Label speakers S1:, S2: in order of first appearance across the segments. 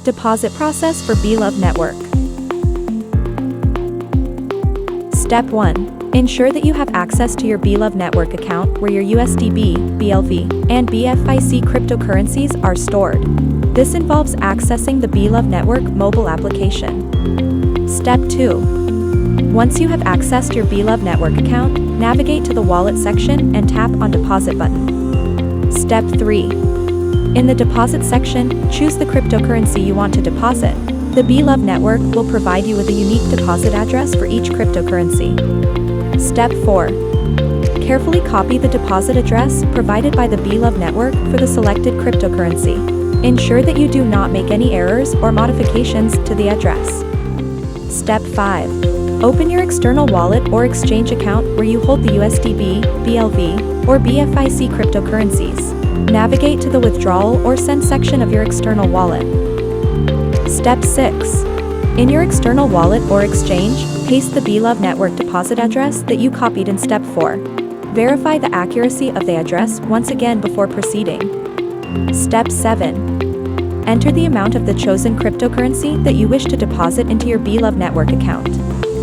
S1: Deposit process for BLove network. Step 1. Ensure that you have access to your BLove network account where your USDB, BLV, and BFIC cryptocurrencies are stored. This involves accessing the BLove network mobile application. Step 2. Once you have accessed your BLove network account, navigate to the wallet section and tap on deposit button. Step 3. In the deposit section, choose the cryptocurrency you want to deposit. The BLove network will provide you with a unique deposit address for each cryptocurrency. Step 4. Carefully copy the deposit address provided by the BLove network for the selected cryptocurrency. Ensure that you do not make any errors or modifications to the address. Step 5. Open your external wallet or exchange account where you hold the USDB, BLV, or BFIC cryptocurrencies. Navigate to the withdrawal or send section of your external wallet. Step 6. In your external wallet or exchange, paste the BLove network deposit address that you copied in Step 4. Verify the accuracy of the address once again before proceeding. Step 7. Enter the amount of the chosen cryptocurrency that you wish to deposit into your BLove network account.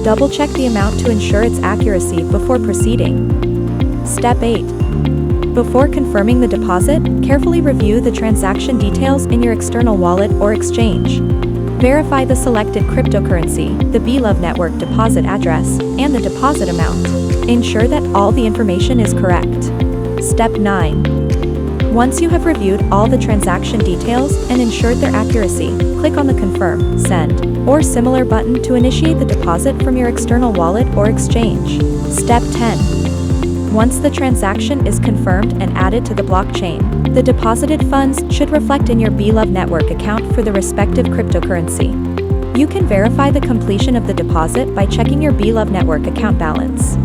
S1: Double-check the amount to ensure its accuracy before proceeding. Step 8. Before confirming the deposit, carefully review the transaction details in your external wallet or exchange. Verify the selected cryptocurrency, the BLove network deposit address, and the deposit amount. Ensure that all the information is correct. Step 9. Once you have reviewed all the transaction details and ensured their accuracy, click on the Confirm, Send, or similar button to initiate the deposit from your external wallet or exchange. Step 10. Once the transaction is confirmed and added to the blockchain, the deposited funds should reflect in your BLove network account for the respective cryptocurrency. You can verify the completion of the deposit by checking your BLove network account balance.